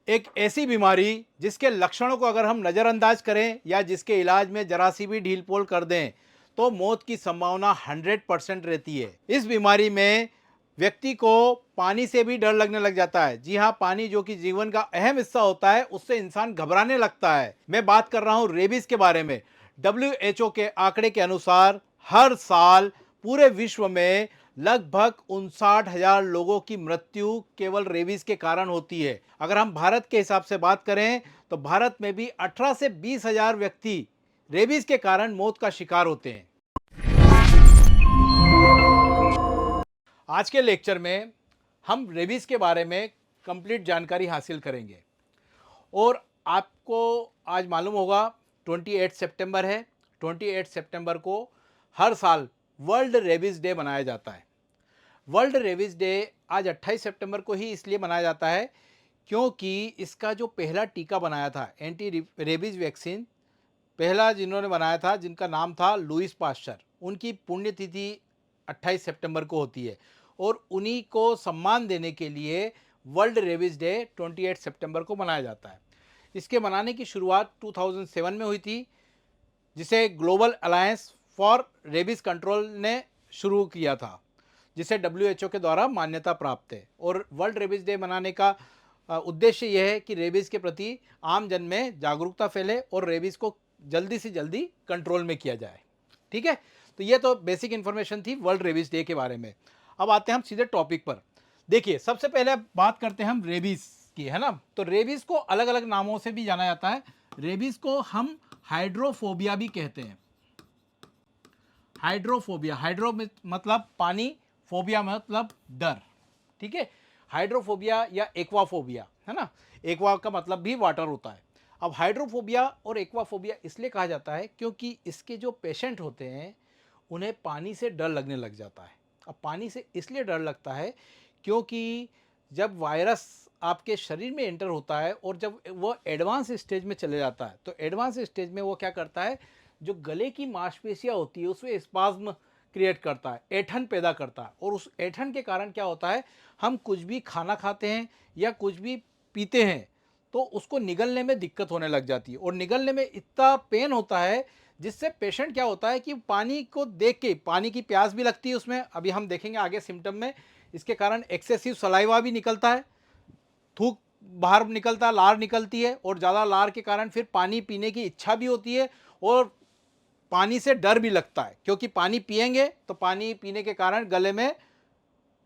एक ऐसी बीमारी जिसके लक्षणों को अगर हम नज़रअंदाज करें या जिसके इलाज में जरा सी भी ढील पोल कर दें तो मौत की संभावना 100% रहती है। इस बीमारी में व्यक्ति को पानी से भी डर लगने लग जाता है। जी हाँ, पानी जो कि जीवन का अहम हिस्सा होता है, उससे इंसान घबराने लगता है। मैं बात कर रहा हूँ रेबीज के बारे में। WHO के आंकड़े के अनुसार हर साल पूरे विश्व में लगभग 59,000 लोगों की मृत्यु केवल रेबीज के कारण होती है। अगर हम भारत के हिसाब से बात करें तो भारत में भी 18 से 20,000 व्यक्ति रेबीज के कारण मौत का शिकार होते हैं। आज के लेक्चर में हम रेबीज के बारे में कंप्लीट जानकारी हासिल करेंगे और आपको आज मालूम होगा 28 सितंबर है। 28 सितंबर को हर साल वर्ल्ड रेबीज डे मनाया जाता है। वर्ल्ड रेबीज डे आज 28 सितंबर को ही इसलिए मनाया जाता है क्योंकि इसका जो पहला टीका बनाया था, एंटी रेबीज वैक्सीन पहला जिन्होंने बनाया था, जिनका नाम था लुईस पास्चर, उनकी पुण्यतिथि 28 सितंबर को होती है और उन्हीं को सम्मान देने के लिए वर्ल्ड रेबीज डे 28 सितंबर को मनाया जाता है। इसके मनाने की शुरुआत 2007 में हुई थी, जिसे global alliance for rabies control ने शुरू किया था, जिसे WHO के द्वारा मान्यता प्राप्त है। और वर्ल्ड रेबीज डे मनाने का उद्देश्य यह है कि रेबीज के प्रति आम जन में जागरूकता फैले और रेबीज को जल्दी से जल्दी कंट्रोल में किया जाए। ठीक है, तो ये तो बेसिक इंफॉर्मेशन थी वर्ल्ड रेबीज डे के बारे में। अब आते हैं हम सीधे टॉपिक पर। देखिए, सबसे पहले बात करते हैं हम रेबीज की, है ना। तो रेबीज को अलग अलग नामों से भी जाना जाता है। रेबीज को हम हाइड्रोफोबिया भी कहते हैं। हाइड्रोफोबिया, हाइड्रो मतलब पानी, फोबिया मतलब डर। ठीक है, हाइड्रोफोबिया या एक्वाफोबिया, है ना। एक्वा का मतलब भी वाटर होता है। अब हाइड्रोफोबिया और एक्वाफोबिया इसलिए कहा जाता है क्योंकि इसके जो पेशेंट होते हैं उन्हें पानी से डर लगने लग जाता है। अब पानी से इसलिए डर लगता है क्योंकि जब वायरस आपके शरीर में एंटर होता है और जब वो एडवांस स्टेज में चले जाता है तो एडवांस स्टेज में वो क्या करता है, जो गले की मांसपेशियां होती है उसमें स्पाज्म क्रिएट करता है, ऐंठन पैदा करता है। और उस ऐंठन के कारण क्या होता है, हम कुछ भी खाना खाते हैं या कुछ भी पीते हैं तो उसको निगलने में दिक्कत होने लग जाती है और निगलने में इतना पेन होता है जिससे पेशेंट क्या होता है कि पानी को देख के, पानी की प्यास भी लगती है उसमें, अभी हम देखेंगे आगे सिम्टम में। इसके कारण एक्सेसिव सलाइवा भी निकलता है, थूक बाहर निकलता है, लार निकलती है और ज़्यादा लार के कारण फिर पानी पीने की इच्छा भी होती है और पानी से डर भी लगता है क्योंकि पानी पिएंगे तो पानी पीने के कारण गले में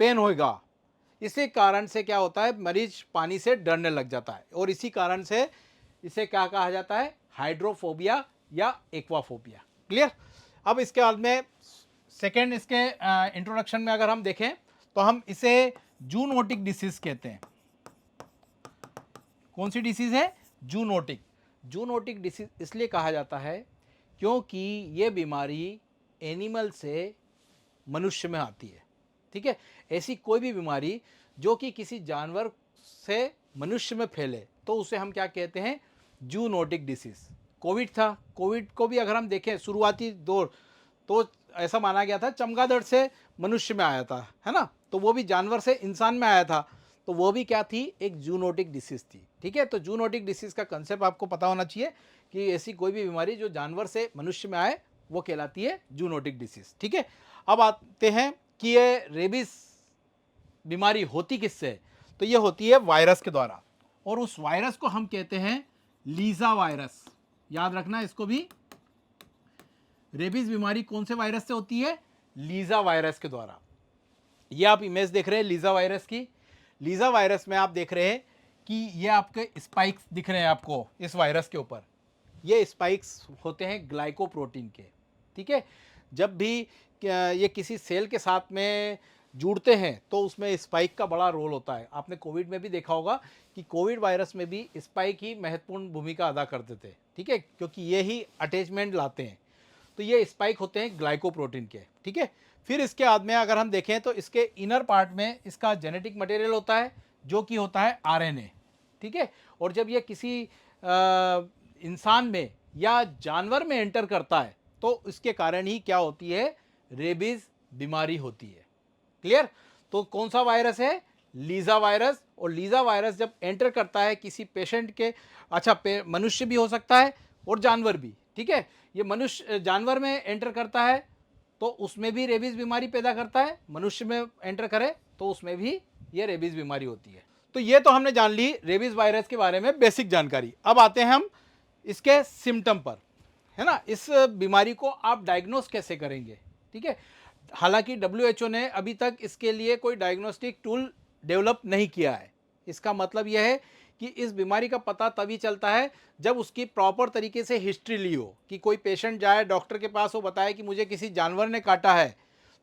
पेन होगा। इसी कारण से क्या होता है, मरीज पानी से डरने लग जाता है और इसी कारण से इसे क्या कहा जाता है, हाइड्रोफोबिया या एक्वाफोबिया। क्लियर। अब इसके बाद में सेकेंड, इसके इंट्रोडक्शन में अगर हम देखें तो हम इसे जूनोटिक डिसीज कहते हैं। कौन सी डिसीज है, जूनोटिक। जूनोटिक डिसीज इसलिए कहा जाता है क्योंकि ये बीमारी एनिमल से मनुष्य में आती है। ठीक है, ऐसी कोई भी बीमारी जो कि किसी जानवर से मनुष्य में फैले तो उसे हम क्या कहते हैं, जूनोटिक डिसीज। कोविड था, कोविड को भी अगर हम देखें शुरुआती दौर तो ऐसा माना गया था चमगादड़ से मनुष्य में आया था, है ना। तो वो भी जानवर से इंसान में आया था, तो वो भी क्या थी, एक जूनोटिक डिसीज थी। ठीक है, तो जूनोटिक डिसीज का कंसेप्ट आपको पता होना चाहिए कि ऐसी कोई भी बीमारी जो जानवर से मनुष्य में आए वो कहलाती है जूनोटिक डिसीज। ठीक है, अब आते हैं कि ये रेबीज बीमारी होती किससे है, तो ये होती है वायरस के द्वारा और उस वायरस को हम कहते हैं लीजा वायरस। याद रखना इसको भी, रेबीज बीमारी कौन से वायरस से होती है, लीजा वायरस के द्वारा। ये आप इमेज देख रहे हैं लीजा वायरस की। लीजा वायरस में आप देख रहे हैं कि ये आपके स्पाइक्स दिख रहे हैं आपको इस वायरस के ऊपर। ये स्पाइक्स होते हैं ग्लाइकोप्रोटीन के। ठीक है, जब भी ये किसी सेल के साथ में जुड़ते हैं तो उसमें स्पाइक का बड़ा रोल होता है। आपने कोविड में भी देखा होगा कि कोविड वायरस में भी स्पाइक ही महत्वपूर्ण भूमिका अदा करते थे। ठीक है, क्योंकि ये ही अटैचमेंट लाते हैं। तो ये स्पाइक होते हैं ग्लाइकोप्रोटीन के। ठीक है, फिर इसके बाद में अगर हम देखें तो इसके इनर पार्ट में इसका जेनेटिक मटेरियल होता है जो कि होता है RNA। ठीक है, और जब ये किसी इंसान में या जानवर में एंटर करता है तो इसके कारण ही क्या होती है, रेबीज बीमारी होती है। क्लियर। तो कौन सा वायरस है, लीजा वायरस, और लीजा वायरस जब एंटर करता है किसी पेशेंट के, अच्छा मनुष्य भी हो सकता है और जानवर भी, ठीक है, ये मनुष्य जानवर में एंटर करता है तो उसमें भी रेबीज बीमारी पैदा करता है, मनुष्य में एंटर करे तो उसमें भी ये रेबीज बीमारी होती है। तो ये तो हमने जान ली रेबीज वायरस के बारे में बेसिक जानकारी। अब आते हैं हम इसके सिम्टम पर, है ना। इस बीमारी को आप डायग्नोस कैसे करेंगे, ठीक है। हालांकि WHO ने अभी तक इसके लिए कोई डायग्नोस्टिक टूल डेवलप नहीं किया है। इसका मतलब यह है कि इस बीमारी का पता तभी चलता है जब उसकी प्रॉपर तरीके से हिस्ट्री ली हो, कि कोई पेशेंट जाए डॉक्टर के पास, वो बताए कि मुझे किसी जानवर ने काटा है,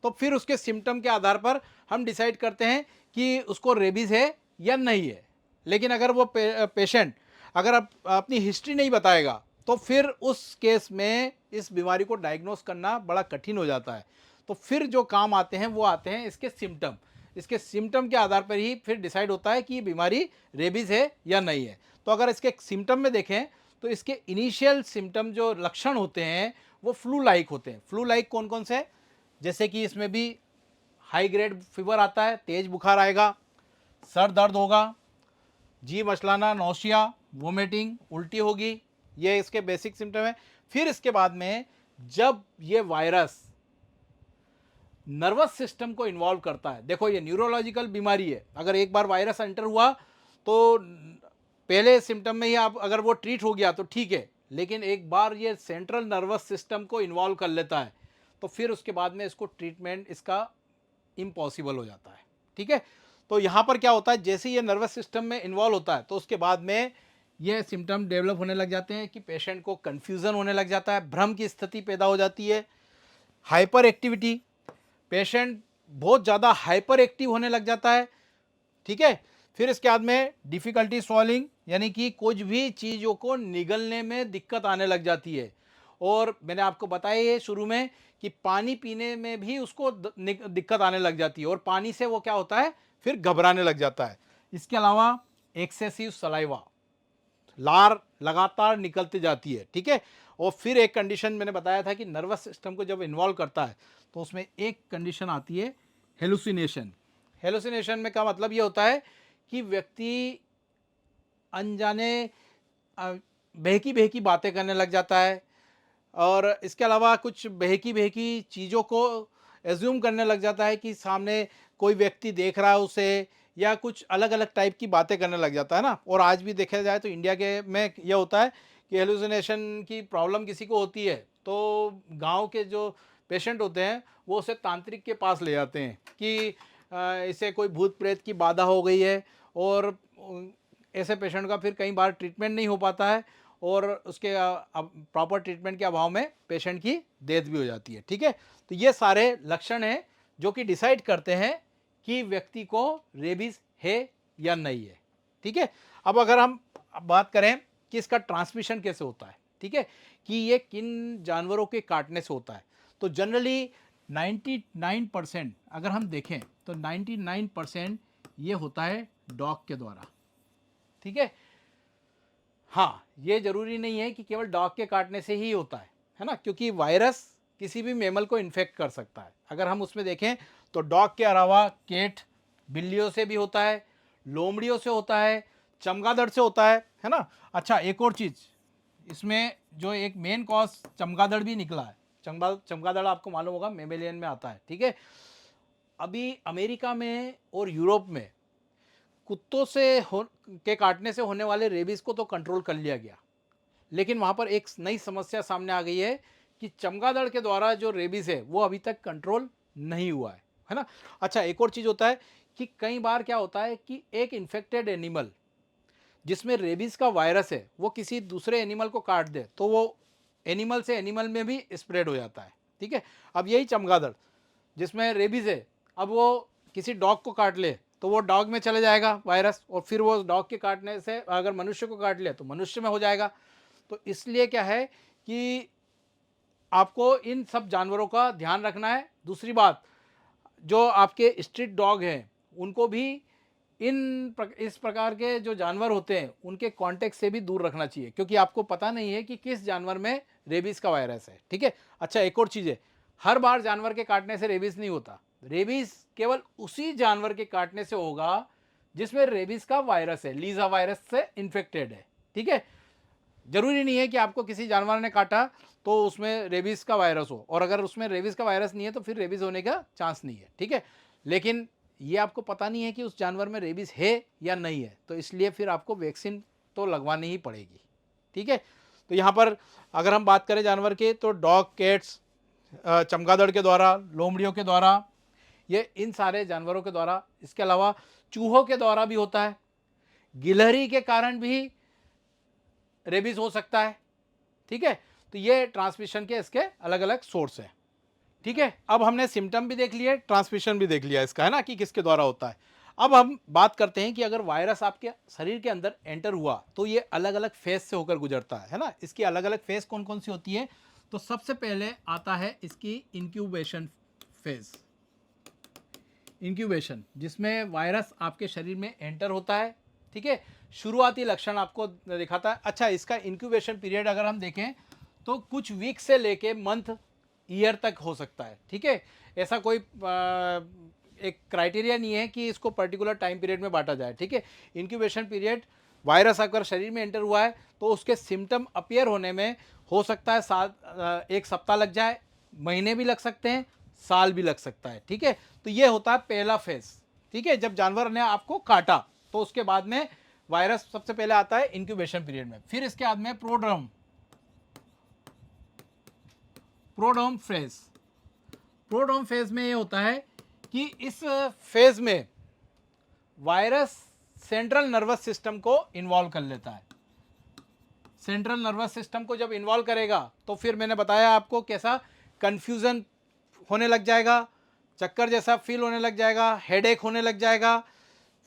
तो फिर उसके सिम्टम के आधार पर हम डिसाइड करते हैं कि उसको रेबीज़ है या नहीं है। लेकिन अगर वो पेशेंट अगर अपनी हिस्ट्री नहीं बताएगा तो फिर उस केस में इस बीमारी को डायग्नोस करना बड़ा कठिन हो जाता है। तो फिर जो काम आते हैं वो आते हैं इसके सिम्टम। इसके सिम्टम के आधार पर ही फिर डिसाइड होता है कि ये बीमारी रेबीज़ है या नहीं है। तो अगर इसके सिम्टम में देखें तो इसके इनिशियल सिम्टम जो लक्षण होते हैं वो फ्लू लाइक होते हैं। फ्लू लाइक कौन कौन से, जैसे कि इसमें भी हाई ग्रेड फीवर आता है, तेज बुखार आएगा, सर दर्द होगा, जी मचलाना, नौसिया, वोमिटिंग, उल्टी होगी, ये इसके बेसिक सिम्टम है। फिर इसके बाद में जब ये वायरस नर्वस सिस्टम को इन्वॉल्व करता है, देखो ये न्यूरोलॉजिकल बीमारी है, अगर एक बार वायरस एंटर हुआ तो पहले सिम्टम में ही आप अगर वो ट्रीट हो गया तो ठीक है, लेकिन एक बार ये सेंट्रल नर्वस सिस्टम को इन्वॉल्व कर लेता है तो फिर उसके बाद में इसको ट्रीटमेंट इसका इम्पॉसिबल हो जाता है, ठीक है। तो यहाँ पर क्या होता है, जैसे ही ये नर्वस सिस्टम में इन्वॉल्व होता है तो उसके बाद में ये सिम्टम डेवलप होने लग जाते हैं कि पेशेंट को कन्फ्यूज़न होने लग जाता है, भ्रम की स्थिति पैदा हो जाती है, हाइपर एक्टिविटी, पेशेंट बहुत ज़्यादा हाइपर एक्टिव होने लग जाता है, ठीक है। फिर इसके बाद में डिफ़िकल्टी स्वॉलिंग, यानी कि कुछ भी चीज़ों को निगलने में दिक्कत आने लग जाती है। और मैंने आपको बताया है शुरू में कि पानी पीने में भी उसको दिक्कत आने लग जाती है, और पानी से वो क्या होता है, फिर घबराने लग जाता है। इसके अलावा एक्सेसिव सलाइवा, लार लगातार निकलती जाती है, ठीक है। और फिर एक कंडीशन मैंने बताया था कि नर्वस सिस्टम को जब इन्वॉल्व करता है तो उसमें एक कंडीशन आती है हेलुसिनेशन। हेलुसिनेशन में का मतलब ये होता है कि व्यक्ति अनजाने बहकी बहकी बातें करने लग जाता है, और इसके अलावा कुछ बहकी बहकी चीज़ों को एज्यूम करने लग जाता है कि सामने कोई व्यक्ति देख रहा है उसे, या कुछ अलग अलग टाइप की बातें करने लग जाता है ना। और आज भी देखा जाए तो इंडिया के में यह होता है कि हेलुसिनेशन की प्रॉब्लम किसी को होती है तो गांव के जो पेशेंट होते हैं वो उसे तांत्रिक के पास ले जाते हैं कि इसे कोई भूत प्रेत की बाधा हो गई है, और ऐसे पेशेंट का फिर कई बार ट्रीटमेंट नहीं हो पाता है, और उसके प्रॉपर ट्रीटमेंट के अभाव में पेशेंट की डेथ भी हो जाती है, ठीक है। तो ये सारे लक्षण हैं जो कि डिसाइड करते हैं कि व्यक्ति को रेबीज़ है या नहीं है, ठीक है। अब अगर हम बात करें कि इसका ट्रांसमिशन कैसे होता है, ठीक है, कि ये किन जानवरों के काटने से होता है, तो जनरली 99% अगर हम देखें तो 99% ये होता है डॉग के द्वारा, ठीक है। हाँ, ये जरूरी नहीं है कि केवल डॉग के काटने से ही होता है ना, क्योंकि वायरस किसी भी मैमल को इन्फेक्ट कर सकता है। अगर हम उसमें देखें तो डॉग के अलावा कैट, बिल्लियों से भी होता है, लोमड़ियों से होता है, चमगादड़ से होता है ना। अच्छा, एक और चीज़ इसमें जो एक मेन कॉज चमगादड़ भी निकला है। चमगादड़ आपको मालूम होगा मेमेलियन में आता है, ठीक है। अभी अमेरिका में और यूरोप में कुत्तों से के काटने से होने वाले रेबीज़ को तो कंट्रोल कर लिया गया, लेकिन वहाँ पर एक नई समस्या सामने आ गई है कि चमगादड़ के द्वारा जो रेबीज़ है वो अभी तक कंट्रोल नहीं हुआ है ना। अच्छा, एक और चीज़ होता है कि कई बार क्या होता है कि एक इन्फेक्टेड एनिमल जिसमें रेबीज़ का वायरस है वो किसी दूसरे एनिमल को काट दे तो वो एनिमल से एनिमल में भी स्प्रेड हो जाता है, ठीक है। अब यही चमगादड़ जिसमें रेबीज़ है, अब वो किसी डॉग को काट ले तो वो डॉग में चले जाएगा वायरस, और फिर वो डॉग के काटने से अगर मनुष्य को काट ले तो मनुष्य में हो जाएगा। तो इसलिए क्या है कि आपको इन सब जानवरों का ध्यान रखना है। दूसरी बात, जो आपके स्ट्रीट डॉग हैं उनको भी इस प्रकार के जो जानवर होते हैं उनके कांटेक्ट से भी दूर रखना चाहिए, क्योंकि आपको पता नहीं है कि किस जानवर में रेबीज़ का वायरस है, ठीक है। अच्छा, एक और चीज़ है, हर बार जानवर के काटने से रेबीज़ नहीं होता। रेबीज़ केवल उसी जानवर के काटने से होगा जिसमें रेबीज का वायरस है, लीजा वायरस से इन्फेक्टेड है। ठीक है, जरूरी नहीं है कि आपको किसी जानवर ने काटा तो उसमें रेबीज का वायरस हो, और अगर उसमें रेबीज का वायरस नहीं है तो फिर रेबीज होने का चांस नहीं है। ठीक है, लेकिन ये आपको पता नहीं है कि उस जानवर में रेबीज है या नहीं है, तो इसलिए फिर आपको वैक्सीन तो लगवानी ही पड़ेगी। ठीक है, तो यहाँ पर अगर हम बात करें जानवर के, तो डॉग, कैट्स, चमगादड़ के द्वारा, लोमड़ियों के द्वारा, ये इन सारे जानवरों के द्वारा, इसके अलावा चूहों के द्वारा भी होता है, गिलहरी के कारण भी रेबीज हो सकता है। ठीक है, तो ये ट्रांसमिशन के इसके अलग अलग सोर्स हैं। ठीक है, अब हमने सिम्टम भी देख लिए, ट्रांसमिशन भी देख लिया इसका, है ना, कि किसके द्वारा होता है। अब हम बात करते हैं कि अगर वायरस आपके शरीर के अंदर एंटर हुआ तो ये अलग अलग फेज से होकर गुजरता है ना। इसकी अलग अलग फेज कौन कौन सी होती है? तो सबसे पहले आता है इसकी इंक्यूबेशन फेज। इंक्यूबेशन, जिसमें वायरस आपके शरीर में एंटर होता है। ठीक है, शुरुआती लक्षण आपको दिखाता है। अच्छा, इसका इंक्यूबेशन पीरियड अगर हम देखें तो कुछ वीक से लेके मंथ, ईयर तक हो सकता है। ठीक है, ऐसा कोई एक क्राइटेरिया नहीं है कि इसको पर्टिकुलर टाइम पीरियड में बांटा जाए। ठीक है, इंक्यूबेशन पीरियड, वायरस अगर शरीर में एंटर हुआ है तो उसके सिम्टम अपीयर होने में हो सकता है एक सप्ताह लग जाए, महीने भी लग सकते हैं, साल भी लग सकता है। ठीक है, तो ये होता है पहला फेज। ठीक है, जब जानवर ने आपको काटा तो उसके बाद में वायरस सबसे पहले आता है इंक्यूबेशन पीरियड में। फिर इसके बाद में प्रोड्रोम फेज। प्रोड्रोम फेज में ये होता है कि इस फेज में वायरस सेंट्रल नर्वस सिस्टम को इन्वॉल्व कर लेता है। सेंट्रल नर्वस सिस्टम को जब इन्वॉल्व करेगा तो फिर मैंने बताया आपको कैसा कंफ्यूजन होने लग जाएगा, चक्कर जैसा फील होने लग जाएगा, हेडेक होने लग जाएगा।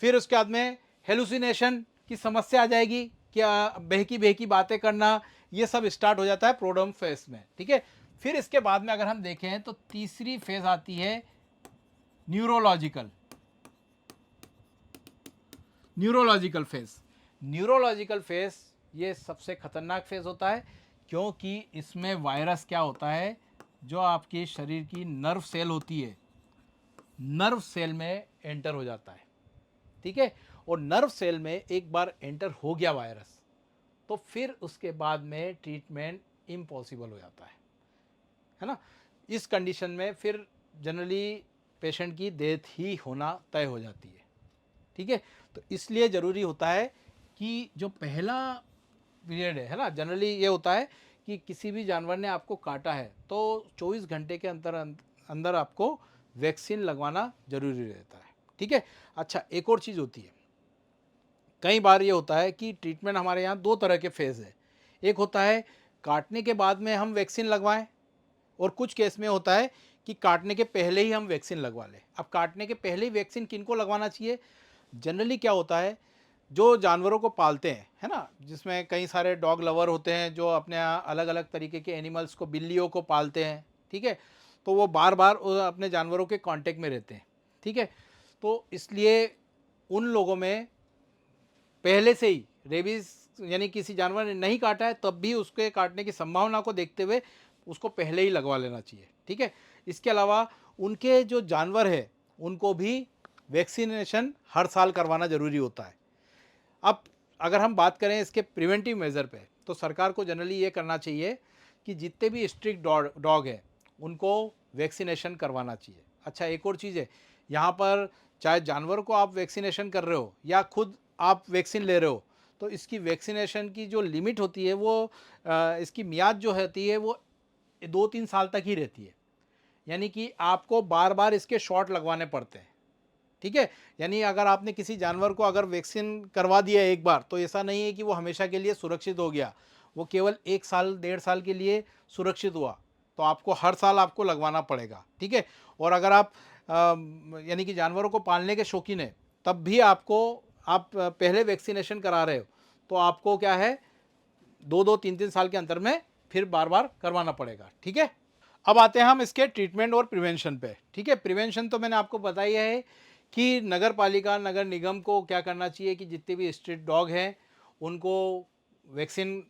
फिर उसके बाद में हेलुसिनेशन की समस्या आ जाएगी, क्या बहकी बहकी बातें करना, ये सब स्टार्ट हो जाता है प्रोड्रोम फेज में। ठीक है, फिर इसके बाद में अगर हम देखें तो तीसरी फेज आती है न्यूरोलॉजिकल फेज। न्यूरोलॉजिकल फेज ये सबसे खतरनाक फेज होता है, क्योंकि इसमें वायरस क्या होता है, जो आपके शरीर की नर्व सेल होती है, नर्व सेल में एंटर हो जाता है। ठीक है, और नर्व सेल में एक बार एंटर हो गया वायरस तो फिर उसके बाद में ट्रीटमेंट इम्पॉसिबल हो जाता है ना। इस कंडीशन में फिर जनरली पेशेंट की डेथ ही होना तय हो जाती है। ठीक है, तो इसलिए ज़रूरी होता है कि जो पहला पीरियड है ना, जनरली ये होता है कि किसी भी जानवर ने आपको काटा है तो 24 घंटे के अंदर आपको वैक्सीन लगवाना ज़रूरी रहता है। ठीक है, अच्छा, एक और चीज़ होती है, कई बार ये होता है कि ट्रीटमेंट हमारे यहाँ दो तरह के फेज़ है। एक होता है काटने के बाद में हम वैक्सीन लगवाएं, और कुछ केस में होता है कि काटने के पहले ही हम वैक्सीन लगवा लें। अब काटने के पहले ही वैक्सीन किनको लगवाना चाहिए? जनरली क्या होता है, जो जानवरों को पालते हैं, है ना, जिसमें कई सारे डॉग लवर होते हैं जो अपने यहाँ अलग अलग तरीके के एनिमल्स को, बिल्लियों को पालते हैं। ठीक है, तो वो बार बार अपने जानवरों के कांटेक्ट में रहते हैं। ठीक है, तो इसलिए उन लोगों में पहले से ही रेबीज, यानी किसी जानवर ने नहीं काटा है तब भी उसके काटने की संभावना को देखते हुए उसको पहले ही लगवा लेना चाहिए। ठीक है, इसके अलावा उनके जो जानवर है उनको भी वैक्सीनेशन हर साल करवाना ज़रूरी होता है। अब अगर हम बात करें इसके प्रिवेंटिव मेज़र पे, तो सरकार को जनरली ये करना चाहिए कि जितने भी स्ट्रिक्ट डॉग है उनको वैक्सीनेशन करवाना चाहिए। अच्छा, एक और चीज़ है, यहाँ पर चाहे जानवर को आप वैक्सीनेशन कर रहे हो या खुद आप वैक्सीन ले रहे हो, तो इसकी वैक्सीनेशन की जो लिमिट होती है वो इसकी मियाद जो होती है वो 2-3 साल तक ही रहती है। यानी कि आपको बार बार इसके शॉट लगवाने पड़ते हैं। ठीक है, यानी अगर आपने किसी जानवर को अगर वैक्सीन करवा दिया एक बार, तो ऐसा नहीं है कि वो हमेशा के लिए सुरक्षित हो गया, वो केवल 1 साल 1.5 साल के लिए सुरक्षित हुआ, तो आपको हर साल आपको लगवाना पड़ेगा। ठीक है, और अगर आप यानी कि जानवरों को पालने के शौकीन है, तब भी आपको, आप पहले वैक्सीनेशन करा रहे हो तो आपको क्या है, 2-2, 3-3 साल के अंतर में फिर बार बार करवाना पड़ेगा। ठीक है, अब आते हैं हम इसके ट्रीटमेंट और प्रिवेंशन पे। ठीक है, प्रिवेंशन तो मैंने आपको बताया है कि नगर पालिका, नगर निगम को क्या करना चाहिए कि जितने भी स्ट्रीट डॉग हैं उनको वैक्सीन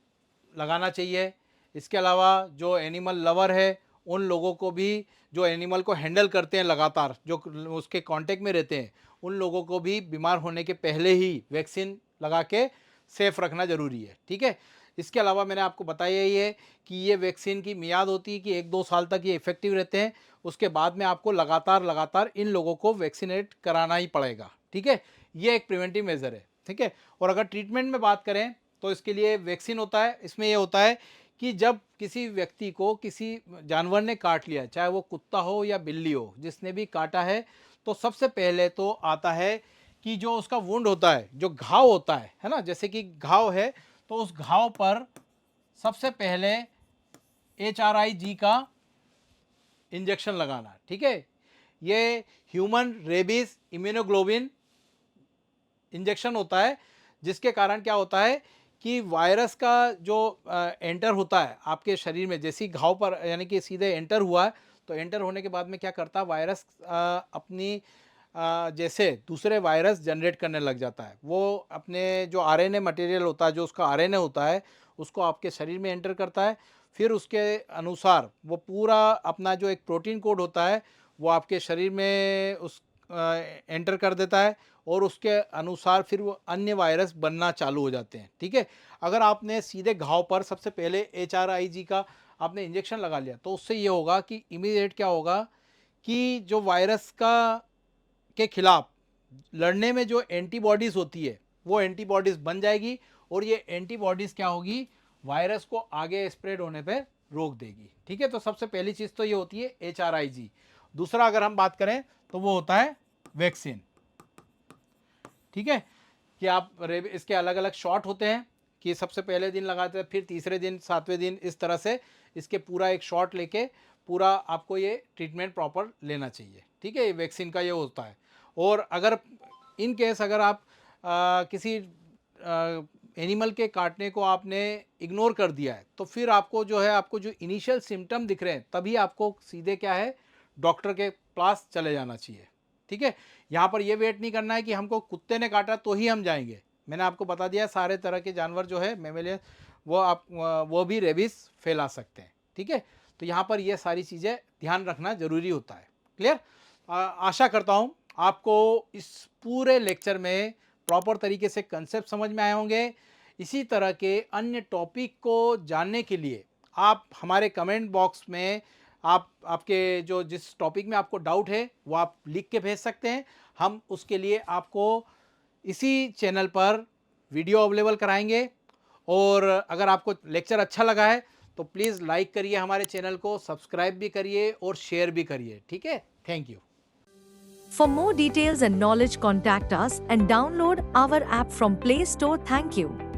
लगाना चाहिए। इसके अलावा जो एनिमल लवर है उन लोगों को भी, जो एनिमल को हैंडल करते हैं लगातार, जो उसके कांटेक्ट में रहते हैं, उन लोगों को भी बीमार होने के पहले ही वैक्सीन लगा के सेफ रखना ज़रूरी है। ठीक है, इसके अलावा मैंने आपको बताया ही है कि ये वैक्सीन की मियाद होती है कि 1-2 साल तक ये इफेक्टिव रहते हैं, उसके बाद में आपको लगातार इन लोगों को वैक्सीनेट कराना ही पड़ेगा। ठीक है, ये एक प्रिवेंटिव मेजर है। ठीक है, और अगर ट्रीटमेंट में बात करें तो इसके लिए वैक्सीन होता है। इसमें ये होता है कि जब किसी व्यक्ति को किसी जानवर ने काट लिया, चाहे वो कुत्ता हो या बिल्ली हो, जिसने भी काटा है, तो सबसे पहले तो आता है कि जो उसका वुंड होता है, जो घाव होता है ना, जैसे कि घाव है तो उस घाव पर सबसे पहले HRIG का इंजेक्शन लगाना। ठीक है, ये ह्यूमन रेबीज इम्यूनोग्लोबिन इंजेक्शन होता है, जिसके कारण क्या होता है कि वायरस का जो एंटर होता है आपके शरीर में, जैसी घाव पर यानी कि सीधे एंटर हुआ है, तो एंटर होने के बाद में क्या करता है वायरस, अपनी जैसे दूसरे वायरस जनरेट करने लग जाता है। वो अपने जो आरएनए मटेरियल होता है, जो उसका आरएनए होता है, उसको आपके शरीर में एंटर करता है। फिर उसके अनुसार वो पूरा अपना जो एक प्रोटीन कोड होता है वो आपके शरीर में उस एंटर कर देता है, और उसके अनुसार फिर वो अन्य वायरस बनना चालू हो जाते हैं। ठीक है, अगर आपने सीधे घाव पर सबसे पहले HRIG का आपने इंजेक्शन लगा लिया, तो उससे ये होगा कि इमीडिएट क्या होगा कि जो वायरस का के खिलाफ लड़ने में जो एंटीबॉडीज़ होती है, वो एंटीबॉडीज़ बन जाएगी, और ये एंटीबॉडीज़ क्या होगी, वायरस को आगे स्प्रेड होने पे रोक देगी। ठीक है, तो सबसे पहली चीज़ तो ये होती है HRIG। दूसरा अगर हम बात करें तो वो होता है वैक्सीन। ठीक है, कि आप इसके अलग अलग शॉट होते हैं कि सबसे पहले दिन लगाते हैं, फिर तीसरे दिन, 7वें दिन, इस तरह से इसके पूरा एक शॉट लेके पूरा आपको ये ट्रीटमेंट प्रॉपर लेना चाहिए। ठीक है, ये वैक्सीन का ये होता है। और अगर इन केस अगर आप किसी एनिमल के काटने को आपने इग्नोर कर दिया है, तो फिर आपको जो है, आपको जो इनिशियल सिम्टम दिख रहे हैं, तभी आपको सीधे क्या है डॉक्टर के पास चले जाना चाहिए। ठीक है, यहाँ पर ये वेट नहीं करना है कि हमको कुत्ते ने काटा तो ही हम जाएंगे। मैंने आपको बता दिया सारे तरह के जानवर जो है मेमेलियन, वो भी रेबीज फैला सकते हैं। ठीक है, तो यहाँ पर ये सारी चीज़ें ध्यान रखना ज़रूरी होता है। क्लियर? आशा करता हूँ आपको इस पूरे लेक्चर में प्रॉपर तरीके से कंसेप्ट समझ में आए होंगे। इसी तरह के अन्य टॉपिक को जानने के लिए आप हमारे कमेंट बॉक्स में आपके जो जिस टॉपिक में आपको डाउट है वो आप लिख के भेज सकते हैं। हम उसके लिए आपको इसी चैनल पर वीडियो अवेलेबल कराएंगे। और अगर आपको लेक्चर अच्छा लगा है तो प्लीज़ लाइक करिए, हमारे चैनल को सब्सक्राइब भी करिए और शेयर भी करिए। ठीक है, thank you. For more details and knowledge, contact us and download our app from Play Store. Thank you.